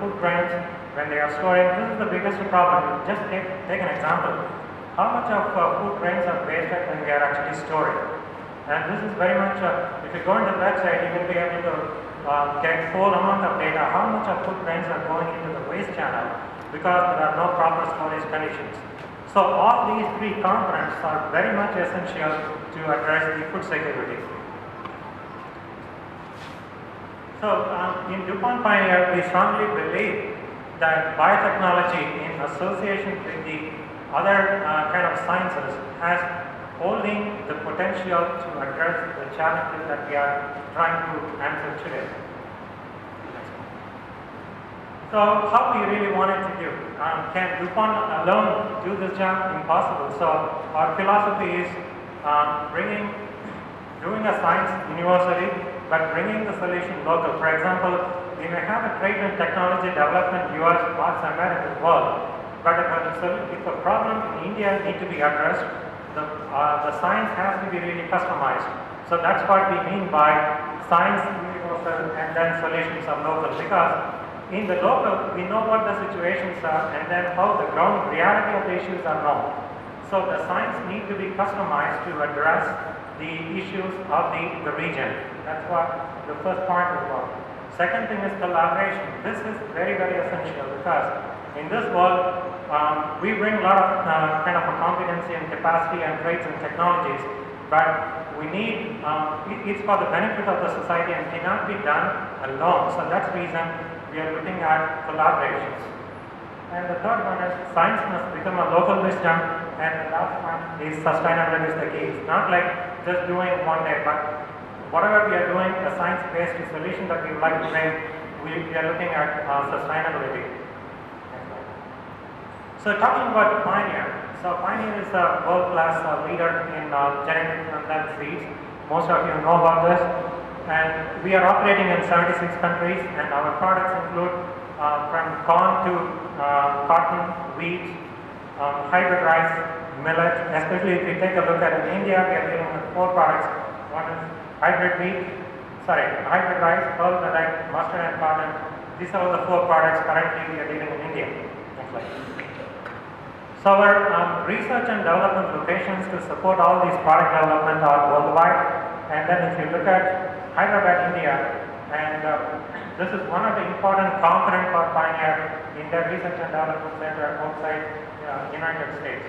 food grains, when they are storing, this is the biggest problem. Just take an example. How much of food grains are wasted when they are actually storing? And this is very much, if you go into the website, you will be able to get full amount of data, how much of food grains are going into the waste channel because there are no proper storage conditions. So all these three components are very much essential to address the food security. So in DuPont Pioneer, we strongly believe that biotechnology in association with the other kind of sciences has holding the potential to address the challenges that we are trying to answer today. So how do you really want it to do? Can DuPont alone do this job? Impossible. So our philosophy is doing a science universally, but bringing the solution local. For example, we may have a trade and technology development US or somewhere in the world, but if a problem in India needs to be addressed, the science has to be really customized. So that's what we mean by science universal and then solutions are local, because in the local we know what the situations are and then how the ground reality of the issues are known. So the science needs to be customized to address the issues of the region. That's what the first point is about. Second thing is collaboration. This is very, very essential because in this world, we bring a lot of kind of a competency and capacity and traits and technologies, but we need, it's for the benefit of the society and cannot be done alone. So that's the reason we are looking at collaborations. And the third one is science must become a local wisdom, and the last one is sustainability is the key. It's not like just doing one day, but whatever we are doing, a science-based solution that we would like to bring, we are looking at sustainability. So talking about Pioneer, so Pioneer is a world-class leader in genetic and seeds. Most of you know about this. And we are operating in 76 countries, and our products include from corn to cotton, wheat, hybrid rice, millet. Especially if you take a look at in India, we are dealing with 4 products. One is hybrid hybrid rice, pearl millet, mustard and cotton. These are all the 4 products currently we are dealing in India. Next slide. So our research and development locations to support all these product development are worldwide. And then if you look at Hyderabad, India, and this is one of the important components for Pioneer in their research and development center outside United States.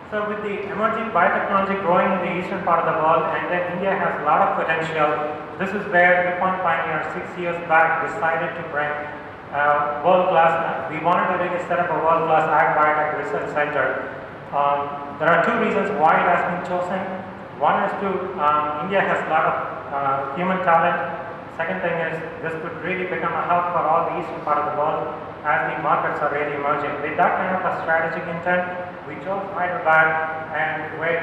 So with the emerging biotechnology growing in the eastern part of the world, and then India has a lot of potential, this is where DuPont Pioneer 6 years back decided to bring world-class, we wanted to really set up a world-class ag biotech research center. There are 2 reasons why it has been chosen. One is India has a lot of human talent. Second thing is this could really become a hub for all the eastern part of the world as the markets are really emerging. With that kind of a strategic intent, we chose Hyderabad, and where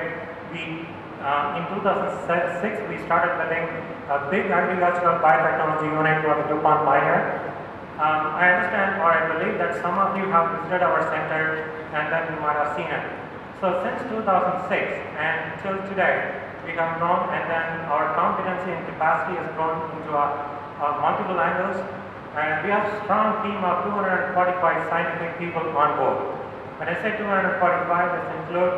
we in 2006 we started building a big agricultural biotechnology unit for the DuPont Pioneer. I understand, or I believe that some of you have visited our center and then you might have seen it. So since 2006 and till today, we have grown, and then our competency and capacity has grown into multiple angles, and we have a strong team of 245 scientific people on board. When I say 245, this includes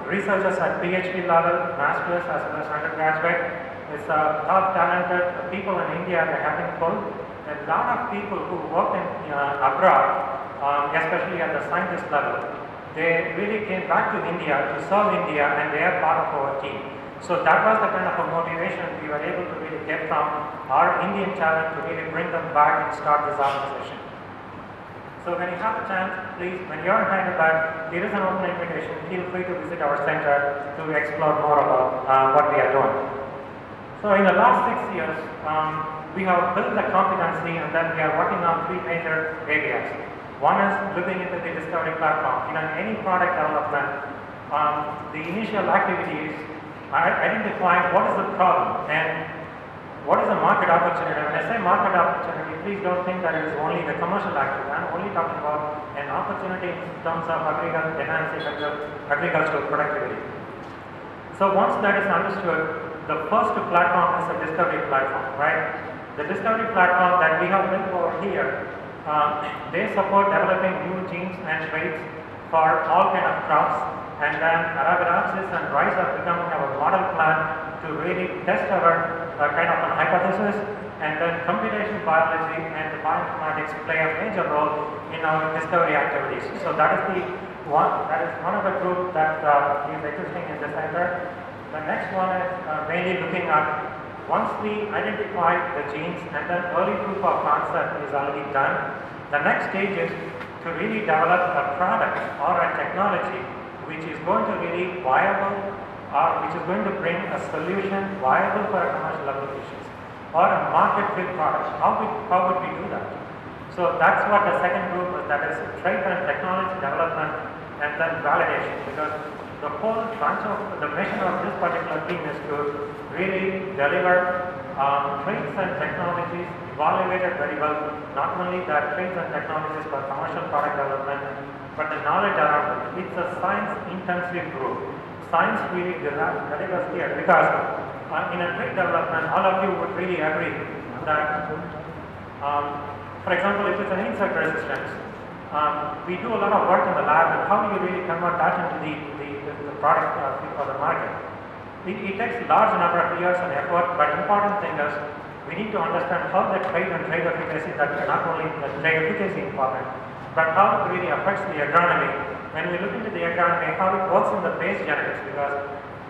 researchers at PhD level, masters as well as undergraduate. It's top talented people in India that have been pulled. A lot of people who work in abroad, especially at the scientist level, they really came back to India to serve India, and they are part of our team. So that was the kind of a motivation we were able to really get from our Indian talent to really bring them back and start this organization. So when you have a chance, please, when you're in Hyderabad, there is an open invitation. Feel free to visit our center to explore more about what we are doing. So in the last 6 years, we have built the competency, and then we are working on 3 major areas. One is looking into the discovery platform. In any product development, the initial activity is identifying what is the problem and what is the market opportunity. When I say market opportunity, please don't think that it is only the commercial activity. I'm only talking about an opportunity in terms of enhancing agricultural productivity. So once that is understood, the first platform is a discovery platform, right? The discovery platform that we have built over here, they support developing new genes and traits for all kind of crops, and then Arabidopsis and rice are becoming our model plant to really test our kind of an hypothesis, and then computational biology and the bioinformatics play a major role in our discovery activities. So that is one of the groups that is existing in the center. The next one is mainly looking at once we identify the genes and then early proof of concept is already done, the next stage is to really develop a product or a technology which is going to really viable or which is going to bring a solution viable for commercial applications or a market fit product. How would we do that? So that's what the second group is, that is trait and technology development and then validation, because the whole bunch of the mission of this particular team is to really deliver traits and technologies evaluated very well, not only the traits and technologies for commercial product development, but the knowledge around it. It's a science-intensive group. Science really delivers here, because in a trait development, all of you would really agree that, for example, if it's an insect resistance, we do a lot of work in the lab, and how do you really convert that into the product for the market? It takes a large number of years and effort, but important thing is we need to understand how the trait and trait efficacy, that not only the trait efficacy is important, but how it really affects the agronomy. When we look into the agronomy, how it works in the base genetics, because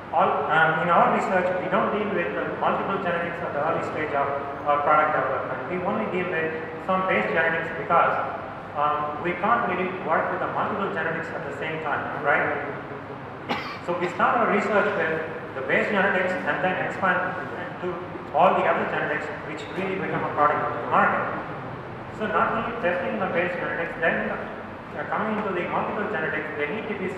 in our research, we don't deal with multiple genetics at the early stage of product development. We only deal with some base genetics because we can't really work with the multiple genetics at the same time, right? So we start our research with the base genetics and then expand to all the other genetics which really become a product of the market. So not only testing the base genetics, then coming into the multiple genetics, they need to be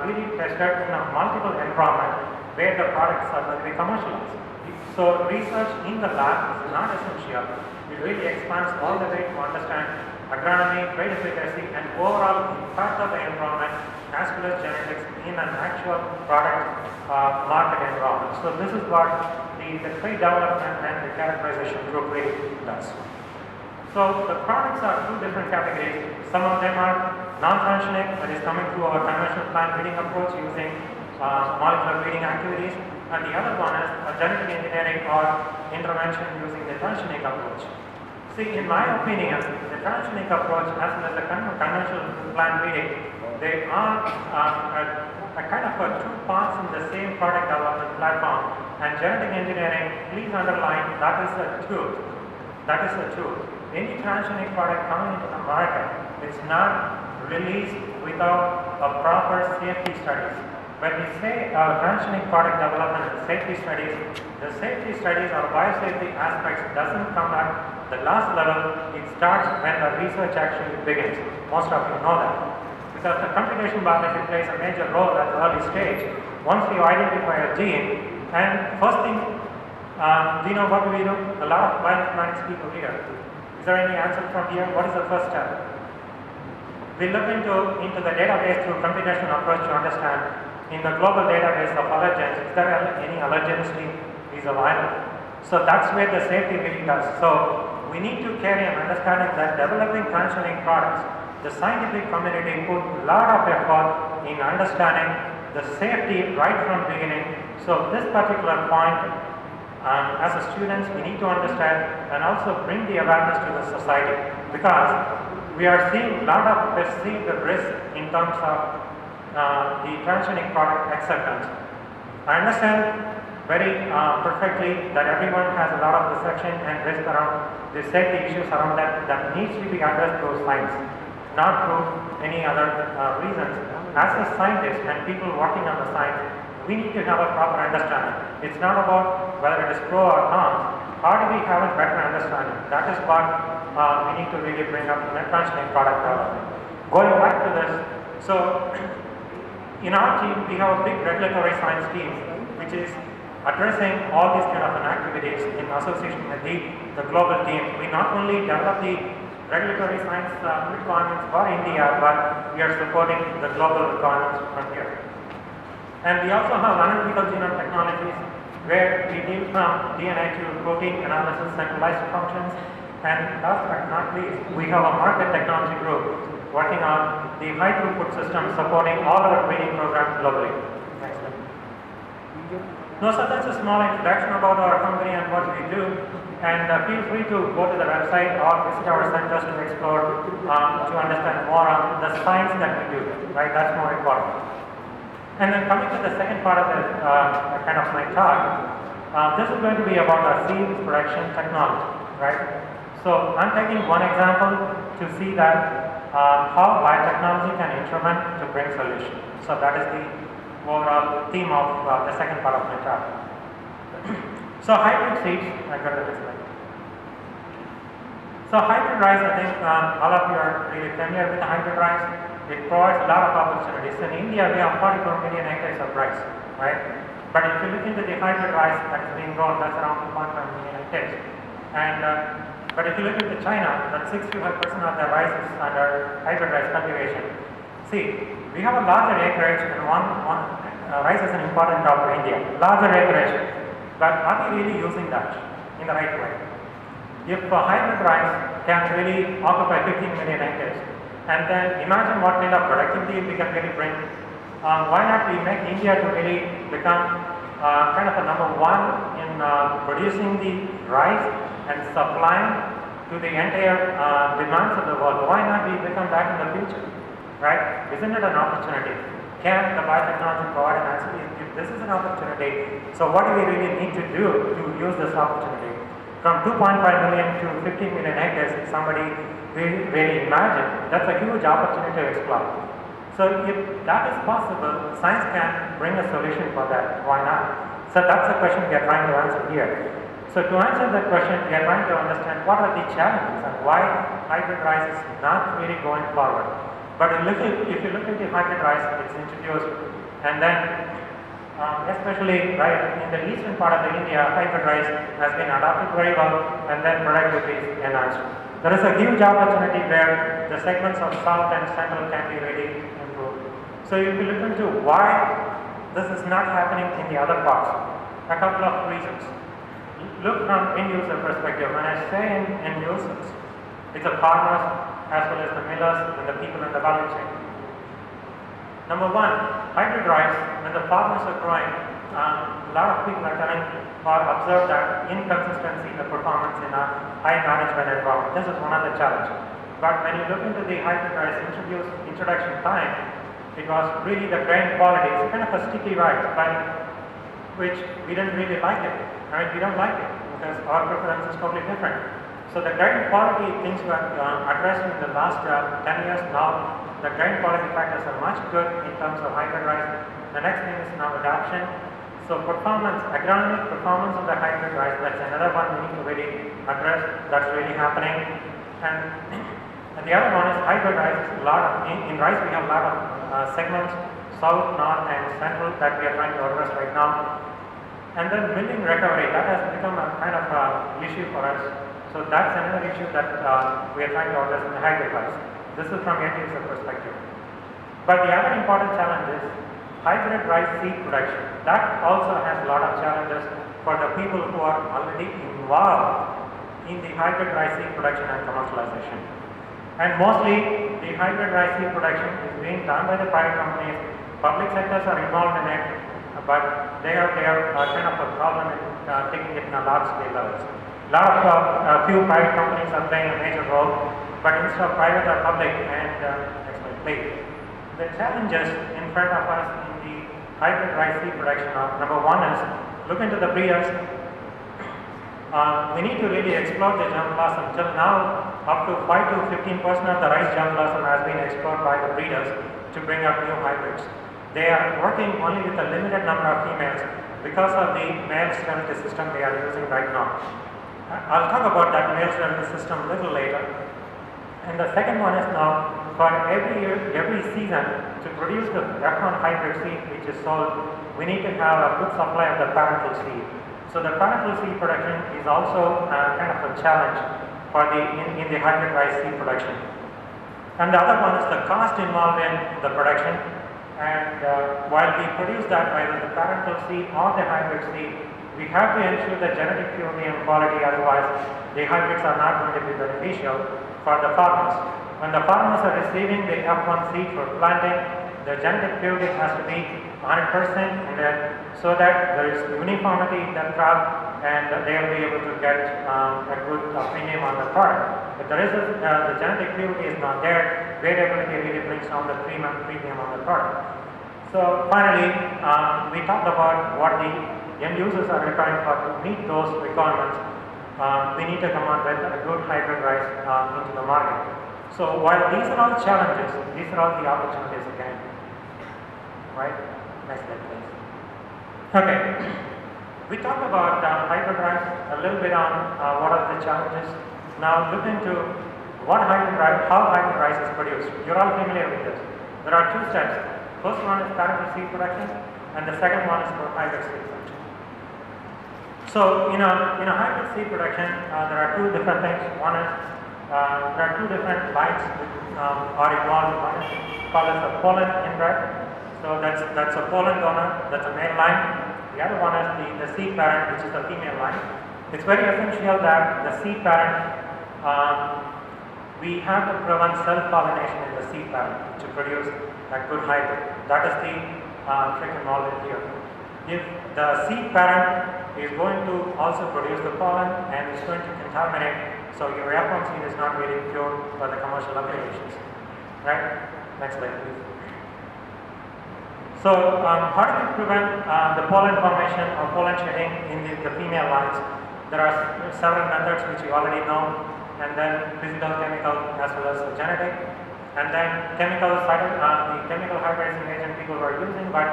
really tested in a multiple environment where the products are going to be commercialized. So research in the lab is not essential. It really expands all the way to understand agronomy, trait efficacy, and overall impact of the environment as well as genetics in an actual product market environment. So this is what the trait development and the characterization group really does. So the products are two different categories. Some of them are non-transgenic, that is coming through our conventional plant breeding approach using molecular breeding activities, and the other one is genetic engineering or intervention using the transgenic approach. See, in my opinion, the transgenic approach as well as the conventional plant breeding, they are a kind of two parts in the same product development platform, and genetic engineering, please underline, that is a tool. That is a tool. Any transgenic product coming into the market, it's not released without a proper safety studies. When we say transgenic product development and safety studies, the safety studies or biosafety aspects doesn't come at the last level. It starts when the research actually begins. Most of you know that. Because the computation biology plays a major role at the early stage. Once you identify a gene, and first thing, do you know what we do? A lot of bioinformatics people here. Is there any answer from here? What is the first step? We look into the database through computational approach to understand in the global database of allergens, is there any allergenicity is available? So that's where the safety really does. So we need to carry an understanding that developing transgenic products, the scientific community put a lot of effort in understanding the safety right from the beginning. So this particular point, as a students, we need to understand and also bring the awareness to the society, because we are seeing a lot of perceived risk in terms of the transgenic product acceptance. I understand very perfectly that everyone has a lot of perception and risk around the safety issues around that needs to be addressed through science, not through any other reasons. As a scientist and people working on the science, we need to have a proper understanding. It's not about whether it is pro or con. How do we have a better understanding? That is what we need to really bring up in a transgenic product development. Going back to this, so in our team, we have a big regulatory science team, which is addressing all these kind of activities in association with the global team. We not only develop the regulatory science requirements for India, but we are supporting the global requirements from here. And we also have analytical genome technologies where we deal from DNA to protein analysis, centralized functions, and last but not least, we have a market technology group working on the high throughput system supporting all our breeding programs globally. Next slide. No, so that's a small introduction about our company and what we do. And feel free to go to the website or visit our centers to explore, to understand more on the science that we do, right? That's more important. And then coming to the second part of the kind of my talk, this is going to be about our seed production technology, right? So I'm taking one example to see that how biotechnology can instrument to bring solution. So that is the overall theme of the second part of my talk. So hybrid seeds, I got it this way. So hybrid rice, I think all of you are really familiar with the hybrid rice. It provides a lot of opportunities. In India, we have 44 million acres of rice, right? But if you look into the hybrid rice that is being grown, that's around 2.5 million acres. And but if you look into China, that 65% of the rice is under hybrid rice cultivation. See, we have a larger acreage, and rice is an important crop for India. Larger acreage. But are we really using that in the right way? If hybrid rice can really occupy 15 million acres, and then imagine what kind of productivity we can really bring, why not we make India to really become kind of a number one in producing the rice and supplying to the entire demands of the world? Why not we become that in the future, right? Isn't it an opportunity? Can the biotechnology provide an answer? If this is an opportunity, so what do we really need to do to use this opportunity? From 2.5 million to 15 million acres, if somebody really imagine, that's a huge opportunity to explore. So if that is possible, science can bring a solution for that. Why not? So that's the question we are trying to answer here. So to answer that question, we are trying to understand what are the challenges and why hybrid rice is not really going forward. But if you look at the hybrid rice, it's introduced, and then especially right in the eastern part of the India, hybrid rice has been adopted very well, and then productivity is enhanced. There is a huge opportunity where the segments of south and central can be really improved. So if you look into why this is not happening in the other parts, a couple of reasons. Look from end user perspective. When I say end users, it's the farmers as well as the millers and the people in the value chain. Number one, hybrid rice, when the farmers are growing, a lot of people are telling or observe that inconsistency in the performance in a high management environment. This is one of the challenges. But when you look into the hybrid rice introduction time, it was really the grain quality. It's kind of a sticky rice, but which we didn't really like it. I mean, we don't like it because our preference is totally different. So the grain quality things were addressed in the last 10 years now. The grain quality factors are much good in terms of hybrid rice. The next thing is now adoption. So performance, agronomic performance of the hybrid rice, that's another one we need to really address. That's really happening. And the other one is hybrid rice. In rice we have a lot of segments, south, north and central that we are trying to address right now. And then milling recovery, that has become a kind of issue for us. So that's another issue that we are trying to address in the hybrid rice. This is from end user perspective. But the other important challenge is hybrid rice seed production. That also has a lot of challenges for the people who are already involved in the hybrid rice seed production and commercialization. And mostly the hybrid rice seed production is being done by the private companies. Public sectors are involved in it, but they are kind of a problem in taking it in a large scale levels. A few private companies are playing a major role, but instead of private or public, and play. The challenges in front of us in the hybrid rice seed production are, number one is, look into the breeders. We need to really explore the germ blossom. Till now, up to 5 to 15% of the rice germ blossom has been explored by the breeders to bring up new hybrids. They are working only with a limited number of females because of the male sterility system they are using right now. I'll talk about that male sterility system a little later. And the second one is now, for every year, every season, to produce the F1 hybrid seed which is sold, we need to have a good supply of the parental seed. So the parental seed production is also kind of a challenge for in the hybrid rice seed production. And the other one is the cost involved in the production. And while we produce that, either the parental seed or the hybrid seed, we have to ensure the genetic purity and quality, otherwise the hybrids are not going to be beneficial for the farmers. When the farmers are receiving the F1 seed for planting, the genetic purity has to be 100% and so that there is uniformity in the crop and they will be able to get a good premium on the product. If there is the genetic purity is not there, variability really brings down the premium on the product. So finally, we talked about what the end users are requiring for to meet those requirements. We need to come up with a good hybrid rice into the market. So while these are all challenges, these are all the opportunities again. Right? Next slide, please. Okay. We talked about hybrid rice, a little bit on what are the challenges. Now look into how hybrid rice is produced. You're all familiar with this. There are two steps. First one is parent seed production, and the second one is for hybrid seed production. So in a hybrid seed production, there are two different things. One is there are two different lines which are involved. One is called as a pollen inbred. So that's a pollen donor. That's a male line. The other one is the seed parent, which is the female line. It's very essential that the seed parent, we have to prevent self-pollination in the seed parent to produce a good hybrid. That is the trick involved here. If the seed parent is going to also produce the pollen and is going to contaminate, so your F1 seed is not really pure for the commercial applications. Right? Next slide, please. So how do we prevent the pollen formation or pollen shedding in the female lines? There are several methods which you already know, and then physical, chemical, as well as genetic, and then the chemical hybridizing agent people are using, but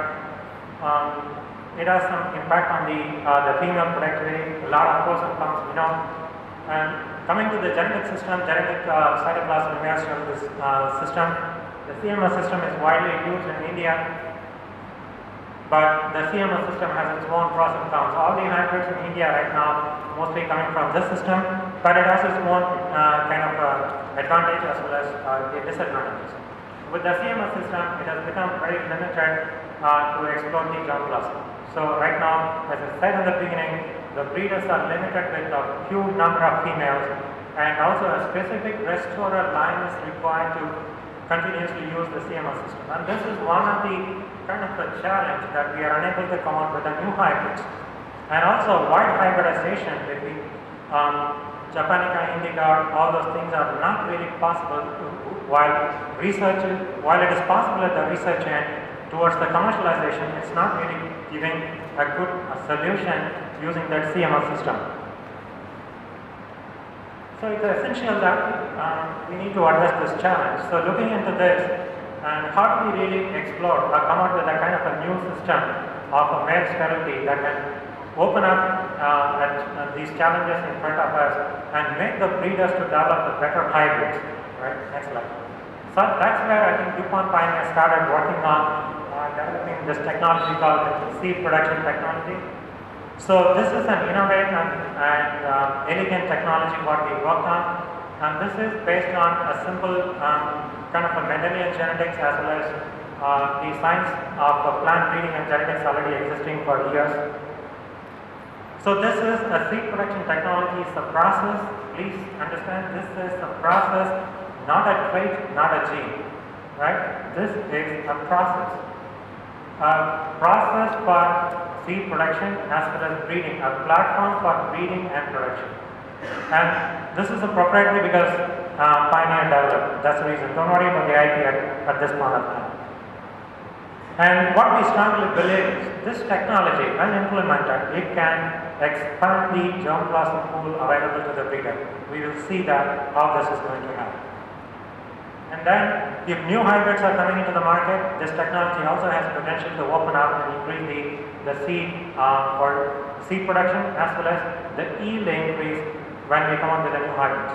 it has some impact on the female productivity. A lot of pros and cons, we know. And coming to the genetic system, genetic cytoplasm immersion of this system, the CMS system is widely used in India. But the CMS system has its own pros and cons. All the hybrids in India right now mostly coming from this system, but it has its own kind of advantage as well as the disadvantages. With the CMS system, it has become very limited to explore the germplasm. So right now, as I said in the beginning, the breeders are limited with a few number of females, and also a specific restorer line is required to continuously use the CMS system. And this is one of the kind of a challenge that we are unable to come up with the new hybrids. And also wide hybridization between Japonica, indica, all those things are not really possible while it is possible at the research end towards the commercialization, it's not really giving a good solution using that CMS system. So it's essential that we need to address this challenge. So looking into this, and how do we really explore or come up with a kind of a new system of a male sterility that can open up these challenges in front of us and make the breeders to develop the better hybrids. Right? Next slide. So that's where I think DuPont Pioneer started working on developing this technology called seed production technology. So this is an innovative and elegant technology what we worked on, and this is based on a simple kind of a Mendelian genetics as well as the science of plant breeding and genetics already existing for years. So this is a seed production technology. It's a process. Please understand, this is a process, not a trait, not a gene. Right? This is a process. A process for seed production as well as breeding, a platform for breeding and production. And this is a proprietary because Pioneer developed. That's the reason. Don't worry about the IP at this point of time. And what we strongly believe is this technology, when implemented, it can expand the germplasm pool available to the breeder. We will see that how this is going to happen. And then, if new hybrids are coming into the market, this technology also has potential to open up and increase the seed for seed production as well as the yield increase when we come up with the new hybrids.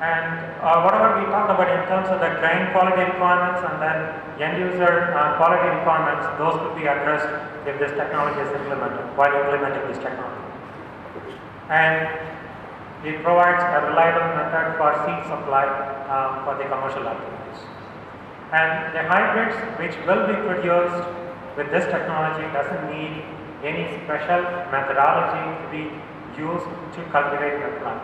And whatever we talked about in terms of the grain quality requirements and then end user quality requirements, those could be addressed if this technology is implemented, while implementing this technology. And it provides a reliable method for seed supply for the commercial activities. And the hybrids which will be produced with this technology doesn't need any special methodology to be used to cultivate the plant.